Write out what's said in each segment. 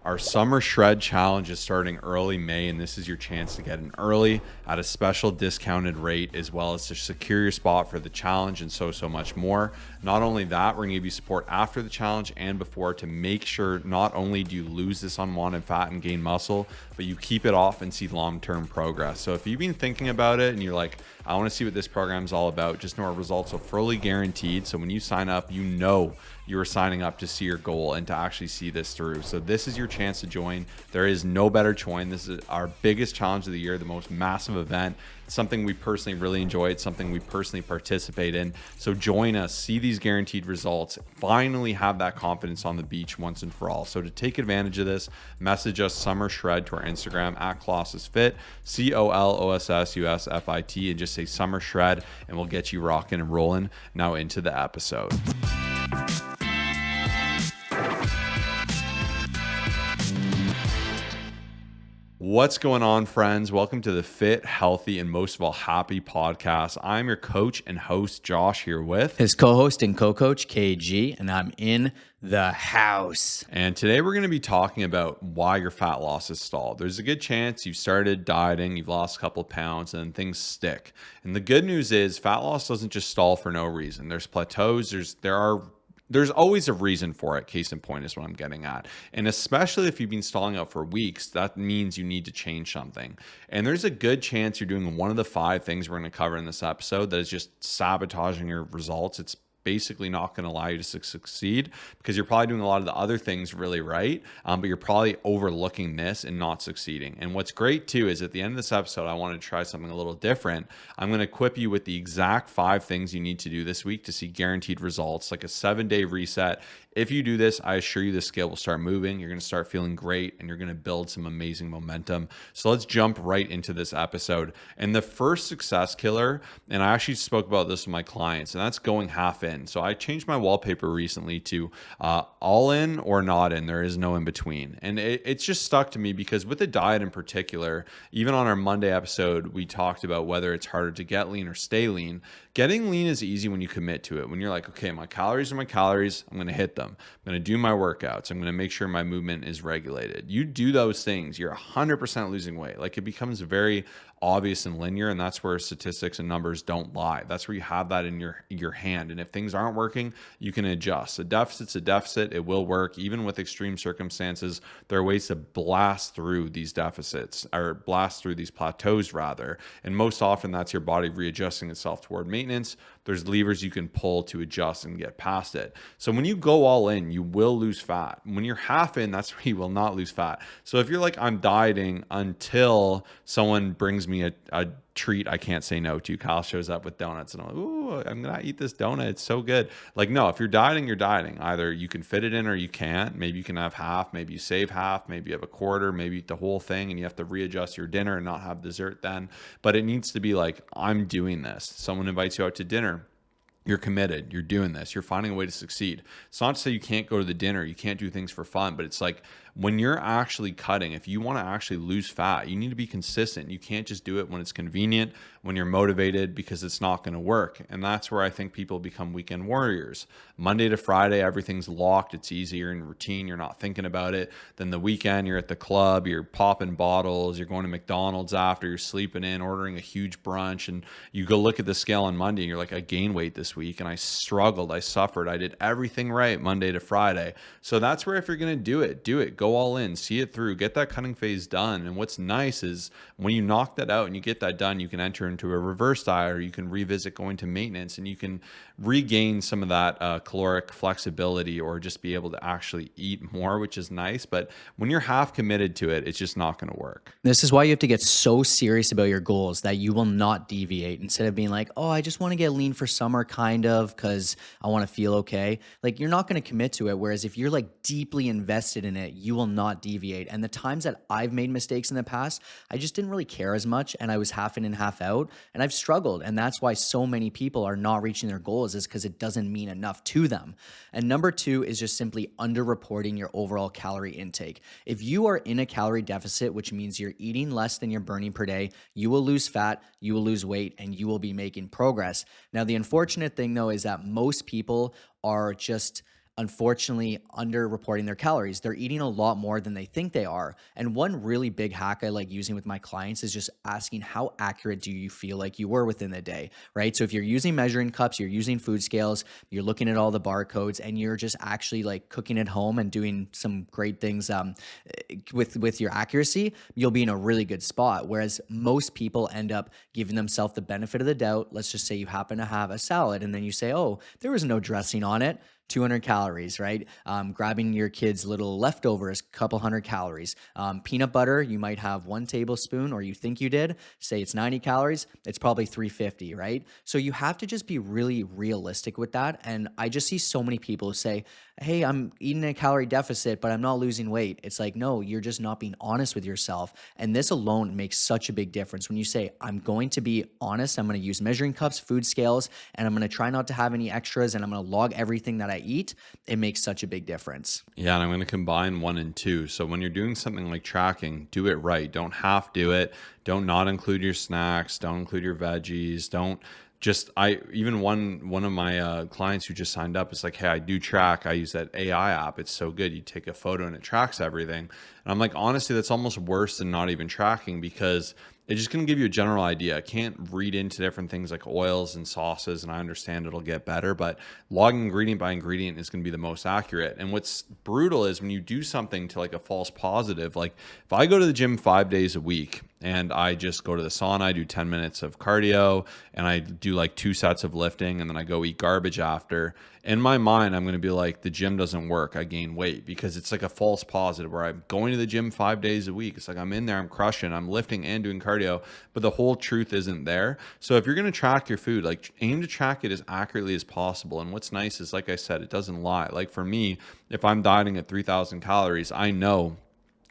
Our summer shred challenge is starting early May, and this is your chance to get in early at a special discounted rate, as well as to secure your spot for the challenge and so much more. Not only that, we're going to give you support after the challenge and before to make sure not only do you lose this unwanted fat and gain muscle, but you keep it off and see long-term progress. So if you've been thinking about it and you're like, I want to see what this program is all about, just know our results are fully guaranteed. So when you sign up, you know you're signing up to see your goal and to actually see this through. So this is your chance to join. There is no better join. This is our biggest challenge of the year, the most massive event. It's something we personally really enjoy. It's something we personally participate in. So join us, see these guaranteed results, finally have that confidence on the beach once and for all. So to take advantage of this, message us Summer Shred to our Instagram at ColossusFit, COLOSSUSFIT, and just say Summer Shred, and we'll get you rocking and rolling. Now into the episode. What's going on, friends? Welcome to the Fit, Healthy, and most of all, Happy podcast. I'm your coach and host, Josh, here with his co-host and co-coach, KG, and I'm in the house. And today we're going to be talking about why your fat loss is stalled. There's a good chance you've started dieting, you've lost a couple of pounds, and then things stick. And the good news is fat loss doesn't just stall for no reason. There's plateaus, there's always a reason for it. Case in point is what I'm getting at. And especially if you've been stalling out for weeks, that means you need to change something. And there's a good chance you're doing one of the 5 things we're going to cover in this episode that is just sabotaging your results. It's basically not going to allow you to succeed because you're probably doing a lot of the other things really right, but you're probably overlooking this and not succeeding. And what's great too is at the end of this episode, I want to try something a little different. I'm going to equip you with the exact 5 things you need to do this week to see guaranteed results, like a 7-day reset. If you do this, I assure you the scale will start moving. You're going to start feeling great and you're going to build some amazing momentum. So let's jump right into this episode. And the first success killer, and I actually spoke about this with my clients, and that's going half in. So I changed my wallpaper recently to all in or not in. There is no in between. And it's just stuck to me because with the diet in particular, even on our Monday episode, we talked about whether it's harder to get lean or stay lean. Getting lean is easy when you commit to it. When you're like, okay, my calories are my calories. I'm going to hit them. I'm going to do my workouts. I'm going to make sure my movement is regulated. You do those things, you're 100% losing weight. Like it becomes very obvious and linear, and that's where statistics and numbers don't lie. That's where you have that in your hand. And if things aren't working, you can adjust. A deficit's a deficit. It will work. Even with extreme circumstances, there are ways to blast through these deficits, or blast through these plateaus rather. And most often that's your body readjusting itself toward maintenance. There's levers you can pull to adjust and get past it. So when you go all in, you will lose fat. When you're half in, that's where you will not lose fat. So if you're like, I'm dieting until someone brings me a treat I can't say no to. Kyle shows up with donuts and I'm like, ooh, I'm gonna eat this donut. It's so good. Like, no, if you're dieting, you're dieting. Either you can fit it in or you can't. Maybe you can have half, maybe you save half, maybe you have a quarter, maybe you eat the whole thing and you have to readjust your dinner and not have dessert then. But it needs to be like, I'm doing this. Someone invites you out to dinner. You're committed. You're doing this. You're finding a way to succeed. It's not to say you can't go to the dinner. You can't do things for fun, but it's like when you're actually cutting, if you want to actually lose fat, you need to be consistent. You can't just do it when it's convenient, when you're motivated, because it's not going to work. And that's where I think people become weekend warriors. Monday to Friday, everything's locked. It's easier and routine. You're not thinking about it. Then the weekend, you're at the club, you're popping bottles, you're going to McDonald's after, you're sleeping in, ordering a huge brunch, and you go look at the scale on Monday and you're like, I gained weight this week and I struggled, I suffered, I did everything right Monday to Friday. So that's where if you're going to do it, go all in, see it through, get that cutting phase done. And what's nice is when you knock that out and you get that done, you can enter into a reverse diet, or you can revisit going to maintenance, and you can regain some of that caloric flexibility, or just be able to actually eat more, which is nice. But when you're half committed to it, it's just not going to work. This is why you have to get so serious about your goals that you will not deviate. Instead of being like, oh, I just want to get lean for summer kind of because I want to feel okay. Like, you're not going to commit to it. Whereas if you're like deeply invested in it, you will not deviate. And the times that I've made mistakes in the past, I just didn't really care as much, and I was half in and half out, and I've struggled. And that's why so many people are not reaching their goals, is because it doesn't mean enough to them. And number 2 is just simply underreporting your overall calorie intake. If you are in a calorie deficit, which means you're eating less than you're burning per day, you will lose fat, you will lose weight, and you will be making progress. Now, the unfortunate thing though is that most people are just unfortunately underreporting their calories. They're eating a lot more than they think they are. And one really big hack I like using with my clients is just asking, how accurate do you feel like you were within the day, right? So if you're using measuring cups, you're using food scales, you're looking at all the barcodes, and you're just actually like cooking at home and doing some great things with your accuracy, you'll be in a really good spot. Whereas most people end up giving themselves the benefit of the doubt. Let's just say you happen to have a salad and then you say, oh, there was no dressing on it. 200 calories, right? Grabbing your kid's little leftovers, couple hundred calories. Peanut butter, you might have 1 tablespoon, or you think you did. Say it's 90 calories, it's probably 350, right? So you have to just be really realistic with that. And I just see so many people say, hey, I'm eating a calorie deficit, but I'm not losing weight. It's like, no, you're just not being honest with yourself. And this alone makes such a big difference when you say, I'm going to be honest, I'm going to use measuring cups, food scales, and I'm going to try not to have any extras, and I'm going to log everything that I eat. It makes such a big difference. Yeah, and I'm going to combine one and two. So when you're doing something like tracking, do it right. Don't half do it. Don't not include your snacks. Don't include your veggies. Don't just I even one of my clients who just signed up is like, hey, I do track. I use that AI app. It's so good. You take a photo and it tracks everything. And I'm like, honestly, that's almost worse than not even tracking, because it's just going to give you a general idea. I can't read into different things like oils and sauces, and I understand it'll get better, but logging ingredient by ingredient is going to be the most accurate. And what's brutal is when you do something to like a false positive, like if I go to the gym 5 days a week and I just go to the sauna, I do 10 minutes of cardio, and I do like 2 sets of lifting, and then I go eat garbage after. In my mind, I'm going to be like, the gym doesn't work. I gain weight, because it's like a false positive where I'm going to the gym 5 days a week. It's like I'm in there, I'm crushing, I'm lifting and doing cardio, but the whole truth isn't there. So if you're going to track your food, like aim to track it as accurately as possible. And what's nice is, like I said, it doesn't lie. Like for me, if I'm dieting at 3,000 calories, I know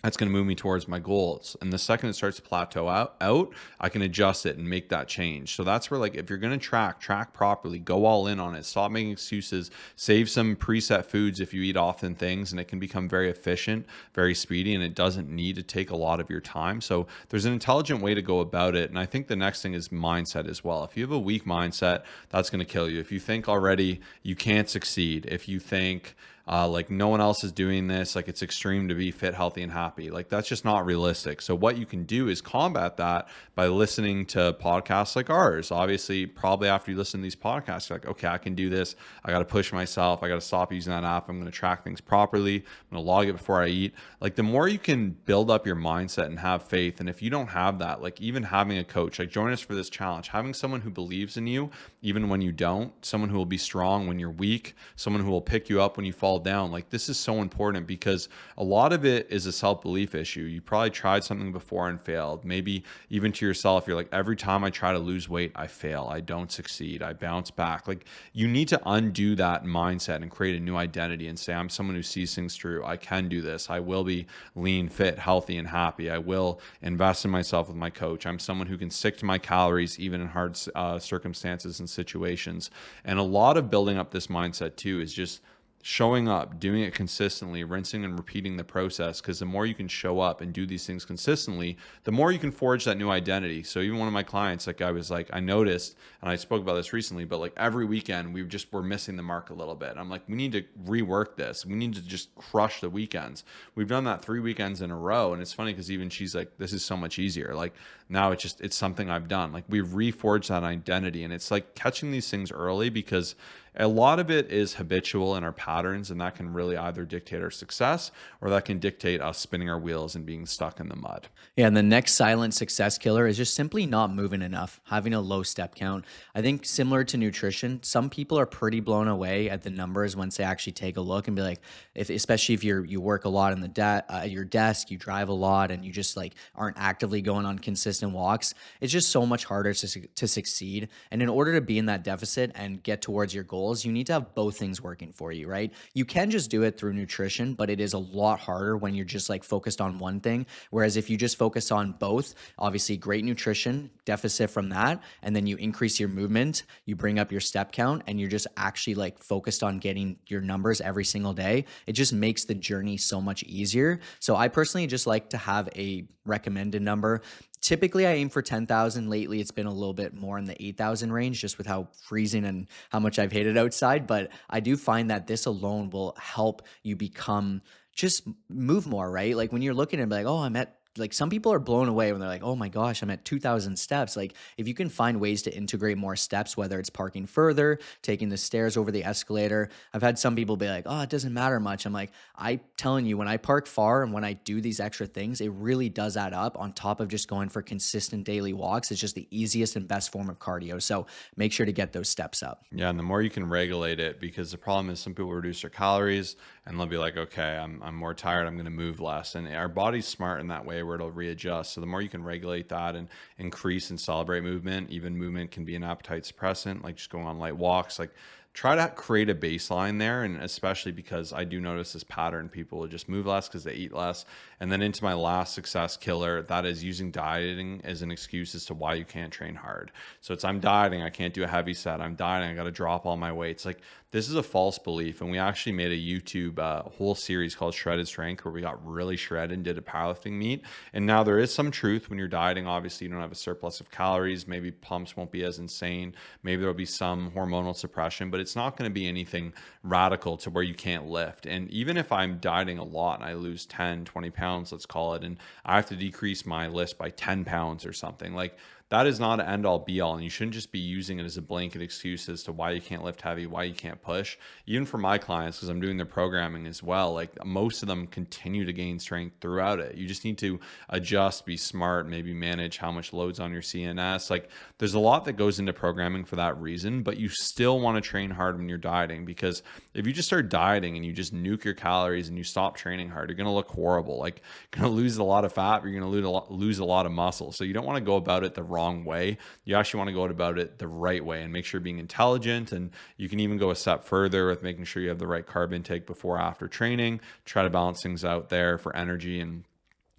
that's going to move me towards my goals. And the second it starts to plateau out, I can adjust it and make that change. So that's where, like, if you're going to track properly, go all in on it. Stop making excuses. Save some preset foods if you eat often things, and it can become very efficient, very speedy, and it doesn't need to take a lot of your time. So there's an intelligent way to go about it. And I think the next thing is mindset as well. If you have a weak mindset, that's going to kill you. If you think already you can't succeed, if you think like no one else is doing this, like it's extreme to be fit, healthy, and happy, like that's just not realistic. So what you can do is combat that by listening to podcasts like ours. Obviously, probably after you listen to these podcasts, you're like, okay, I can do this. I got to push myself. I got to stop using that app. I'm going to track things properly. I'm going to log it before I eat. Like the more you can build up your mindset and have faith. And if you don't have that, like even having a coach, like join us for this challenge, having someone who believes in you, even when you don't, someone who will be strong when you're weak, someone who will pick you up when you fall down. Like this is so important, because a lot of it is a self-belief issue. You probably tried something before and failed. Maybe even to yourself, you're like, every time I try to lose weight, I fail. I don't succeed. I bounce back. Like you need to undo that mindset and create a new identity and say, I'm someone who sees things through. I can do this. I will be lean, fit, healthy, and happy. I will invest in myself with my coach. I'm someone who can stick to my calories even in hard circumstances and situations. And a lot of building up this mindset too is just showing up, doing it consistently, rinsing and repeating the process. Because the more you can show up and do these things consistently, the more you can forge that new identity. So even one of my clients, like I was like, I noticed, and I spoke about this recently, but like every weekend we're missing the mark a little bit. I'm like, we need to rework this. We need to just crush the weekends. We've done that 3 weekends in a row. And it's funny because even she's like, this is so much easier. Like now it's something I've done. Like we've reforged that identity. And it's like catching these things early, because a lot of it is habitual in our patterns, and that can really either dictate our success or that can dictate us spinning our wheels and being stuck in the mud. Yeah, and the next silent success killer is just simply not moving enough, having a low step count. I think similar to nutrition, some people are pretty blown away at the numbers once they actually take a look and be like, especially if you work a lot in at your desk, you drive a lot, and you just like aren't actively going on consistent walks. It's just so much harder to succeed. And in order to be in that deficit and get towards your goals, you need to have both things working for you, right? You can just do it through nutrition, but it is a lot harder when you're just like focused on one thing. Whereas if you just focus on both, obviously great nutrition, deficit from that, and then you increase your movement, you bring up your step count, and you're just actually like focused on getting your numbers every single day, it just makes the journey so much easier. So I personally just like to have a recommended number. Typically, I aim for 10,000. Lately, it's been a little bit more in the 8,000 range just with how freezing and how much I've hated outside. But I do find that this alone will help you become just move more, right? Like when you're looking and be like, oh, I'm at like some people are blown away when they're like, oh my gosh, I'm at 2,000 steps. Like if you can find ways to integrate more steps, whether it's parking further, taking the stairs over the escalator. I've had some people be like, oh, it doesn't matter much. I'm like, I telling you, when I park far and when I do these extra things, it really does add up on top of just going for consistent daily walks. It's just the easiest and best form of cardio. So make sure to get those steps up. Yeah, and the more you can regulate it, because the problem is some people reduce their calories and they'll be like, okay, I'm more tired, I'm going to move less. And our body's smart in that way where it'll readjust. So the more you can regulate that and increase and celebrate movement, even movement can be an appetite suppressant, like just going on light walks, like try to create a baseline there. And especially because I do notice this pattern, people will just move less because they eat less. And then into my last success killer, that is using dieting as an excuse as to why you can't train hard. So it's, I'm dieting, I can't do a heavy set, I'm dieting, I got to drop all my weights. Like this is a false belief. And we actually made a YouTube whole series called Shredded Strength where we got really shredded and did a powerlifting meet. And now there is some truth when you're dieting. Obviously, you don't have a surplus of calories. Maybe pumps won't be as insane. Maybe there'll be some hormonal suppression, but it's not going to be anything radical to where you can't lift. And even if I'm dieting a lot and I lose 10, 20 pounds, let's call it, and I have to decrease my list by 10 pounds or something, like that is not an end all be all. And you shouldn't just be using it as a blanket excuse as to why you can't lift heavy, why you can't push. Even for my clients, because I'm doing their programming as well, like most of them continue to gain strength throughout it. You just need to adjust, be smart, maybe manage how much loads on your CNS. Like there's a lot that goes into programming for that reason, but you still want to train hard when you're dieting, because if you just start dieting and you just nuke your calories and you stop training hard, you're going to look horrible. Like you're going to lose a lot of fat, but you're going to lose a lot of muscle. So you don't want to go about it the wrong way. You actually want to go about it the right way and make sure you're being intelligent. And you can even go a step further with making sure you have the right carb intake before, after training, try to balance things out there for energy and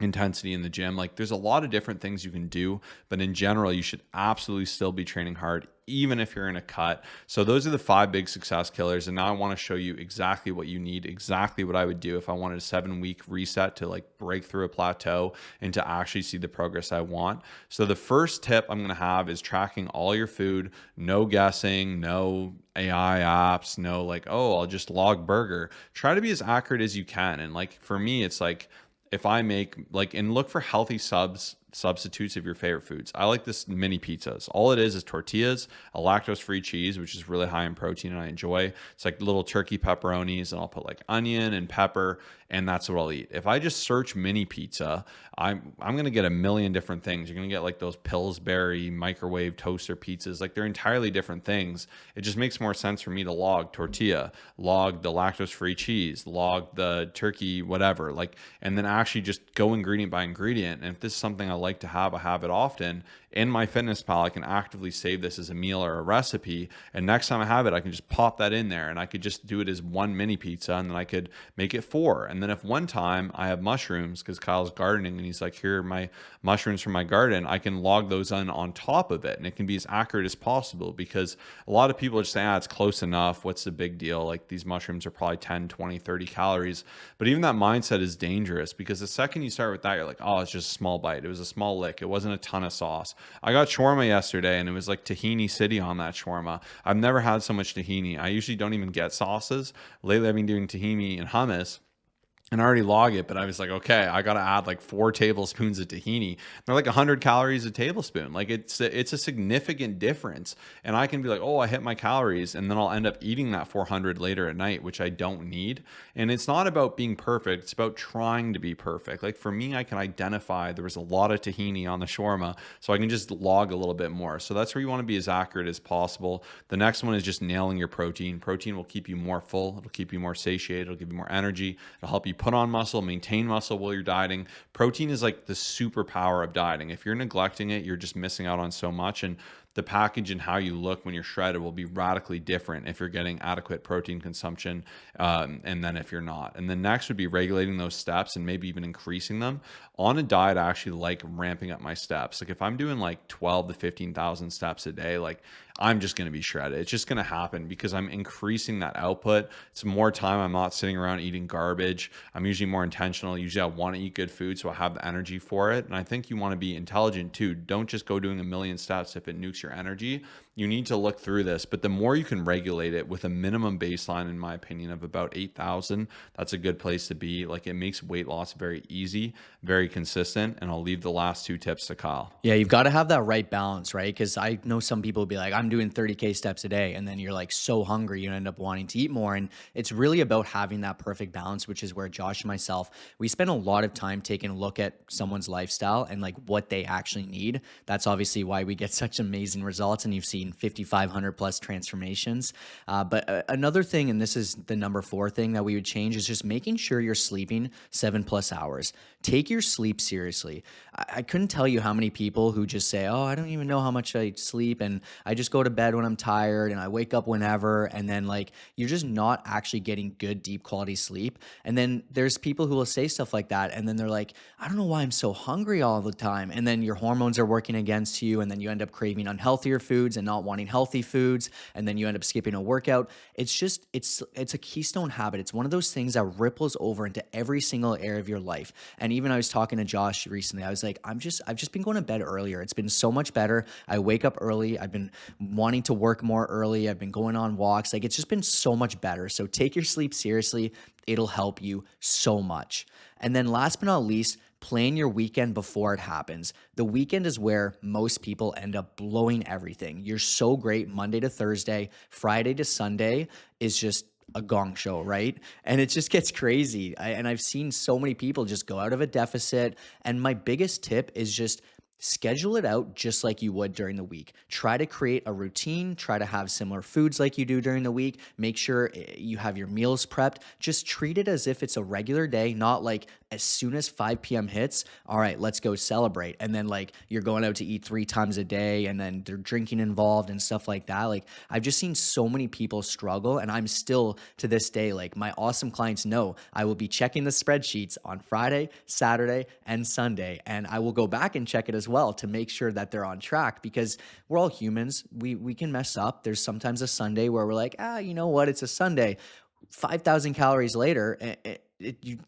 intensity in the gym. Like there's a lot of different things you can do, but in general, you should absolutely still be training hard, even if you're in a cut. So those are the 5 big success killers. And now I want to show you exactly what you need, exactly what I would do if I wanted a 7-week reset to like break through a plateau and to actually see the progress I want. So the first tip I'm going to have is tracking all your food, no guessing, no AI apps, no like, oh, I'll just log burger. Try to be as accurate as you can. And like for me, it's like, if I make like, and look for healthy substitutes of your favorite foods. I like this mini pizzas. All it is tortillas, a lactose-free cheese, which is really high in protein and I enjoy. It's like little turkey pepperonis, and I'll put like onion and pepper, and that's what I'll eat. If I just search mini pizza, I'm gonna get a million different things. You're gonna get like those Pillsbury microwave toaster pizzas. Like they're entirely different things. It just makes more sense for me to log tortilla, log the lactose-free cheese, log the turkey, whatever. Like, and then actually just go ingredient by ingredient. And if this is something I like to have, I have it often. In my Fitness Pal, I can actively save this as a meal or a recipe. And next time I have it, I can just pop that in there and I could just do it as 1 mini pizza, and then I could make it 4. And then if one time I have mushrooms, because Kyle's gardening and he's like, here are my mushrooms from my garden, I can log those on top of it. And it can be as accurate as possible, because a lot of people just say, it's close enough. What's the big deal? Like these mushrooms are probably 10, 20, 30 calories. But even that mindset is dangerous, because the second you start with that, you're like, oh, it's just a small bite. It was a small lick. It wasn't a ton of sauce. I got shawarma yesterday and it was like tahini city on that shawarma. I've never had so much tahini. I usually don't even get sauces. Lately I've been doing tahini and hummus, and I already log it, but I was like, okay, I got to add like 4 tablespoons of tahini. They're like 100 calories a tablespoon. Like it's a significant difference. And I can be like, oh, I hit my calories, and then I'll end up eating that 400 later at night, which I don't need. And it's not about being perfect. It's about trying to be perfect. Like for me, I can identify there was a lot of tahini on the shawarma, so I can just log a little bit more. So that's where you want to be as accurate as possible. The next one is just nailing your protein. Protein will keep you more full. It'll keep you more satiated. It'll give you more energy. It'll help you put on muscle, maintain muscle while you're dieting. Protein is like the superpower of dieting. If you're neglecting it, you're just missing out on so much. And the package and how you look when you're shredded will be radically different if you're getting adequate protein consumption, and then if you're not. And the next would be regulating those steps and maybe even increasing them. On a diet, I actually like ramping up my steps. Like if I'm doing like 12 to 15,000 steps a day, like I'm just going to be shredded. It's just going to happen because I'm increasing that output. It's more time. I'm not sitting around eating garbage. I'm usually more intentional. Usually I want to eat good food, so I have the energy for it. And I think you want to be intelligent too. Don't just go doing a million steps if it nukes your energy. You need to look through this, but the more you can regulate it with a minimum baseline, in my opinion, of about 8,000, that's a good place to be. Like it makes weight loss very easy, very consistent. And I'll leave the last two tips to Kyle. Yeah, you've got to have that right balance, right? Because I know some people will be like, I'm doing 30K steps a day. And then you're like so hungry, you end up wanting to eat more. And it's really about having that perfect balance, which is where Josh and myself, we spend a lot of time taking a look at someone's lifestyle and like what they actually need. That's obviously why we get such amazing results. And you've seen 5,500 plus transformations. But another thing, and this is the number 4 thing that we would change, is just making sure you're sleeping 7+ hours. Take your sleep seriously. I couldn't tell you how many people who just say, oh, I don't even know how much I sleep, and I just go to bed when I'm tired and I wake up whenever, and then like you're just not actually getting good deep quality sleep. And then there's people who will say stuff like that, and then they're like, I don't know why I'm so hungry all the time. And then your hormones are working against you, and then you end up craving unhealthier foods and not wanting healthy foods, and then you end up skipping a workout. It's just it's a keystone habit. It's one of those things that ripples over into every single area of your life. And even I was talking to Josh recently, I was like, I've just been going to bed earlier. It's been so much better. I wake up early. I've been wanting to work more early. I've been going on walks. Like it's just been so much better. So take your sleep seriously. It'll help you so much. And then last but not least, plan your weekend before it happens. The weekend is where most people end up blowing everything. You're so great Monday to Thursday, Friday to Sunday is just a gong show, right? And it just gets crazy. And I've seen so many people just go out of a deficit. And my biggest tip is just schedule it out just like you would during the week. Try to create a routine. Try to have similar foods like you do during the week. Make sure you have your meals prepped. Just treat it as if it's a regular day, not like as soon as 5 p.m. hits, all right, let's go celebrate. And then like you're going out to eat 3 times a day and then they're drinking involved and stuff like that. Like I've just seen so many people struggle, and I'm still to this day, like my awesome clients know I will be checking the spreadsheets on Friday, Saturday, and Sunday. And I will go back and check it as well to make sure that they're on track, because we're all humans. We can mess up. There's sometimes a Sunday where we're like, you know what? It's a Sunday. 5,000 calories later,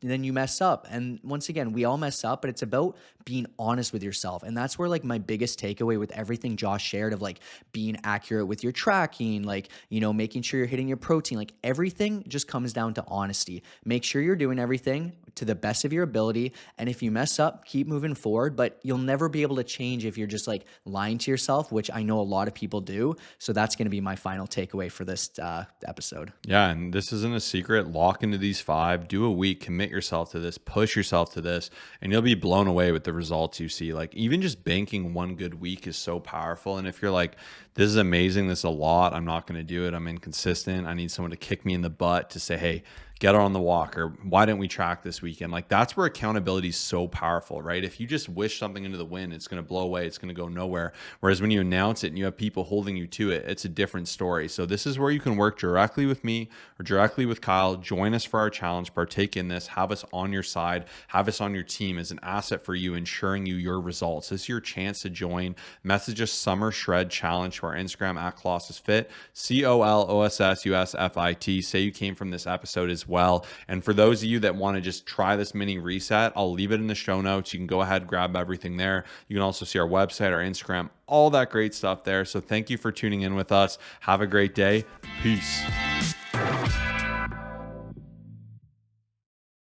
then you mess up. And once again, we all mess up, but it's about being honest with yourself. And that's where like my biggest takeaway with everything Josh shared of like being accurate with your tracking, like, you know, making sure you're hitting your protein, like everything just comes down to honesty. Make sure you're doing everything to the best of your ability. And if you mess up, keep moving forward, but you'll never be able to change if you're just like lying to yourself, which I know a lot of people do. So that's going to be my final takeaway for this episode. Yeah, and this isn't a secret. Lock into these 5, do a week, commit yourself to this, push yourself to this, and you'll be blown away with the results you see. Like even just banking one good week is so powerful. And if you're like, this is amazing, this is a lot, I'm not going to do it, I'm inconsistent, I need someone to kick me in the butt to say, hey, get on the walk, or why didn't we track this weekend? Like that's where accountability is so powerful, right? If you just wish something into the wind, it's going to blow away. It's going to go nowhere. Whereas when you announce it and you have people holding you to it, it's a different story. So this is where you can work directly with me or directly with Kyle. Join us for our challenge, partake in this, have us on your side, have us on your team as an asset for you, ensuring you your results. This is your chance to join. Message us Summer Shred Challenge to our Instagram at Colossus Fit, COLOSSUSFIT. Say you came from this episode as well. And for those of you that want to just try this mini reset, I'll leave it in the show notes. You can go ahead, grab everything there. You can also see our website, our Instagram, all that great stuff there. So thank you for tuning in with us. Have a great day. Peace.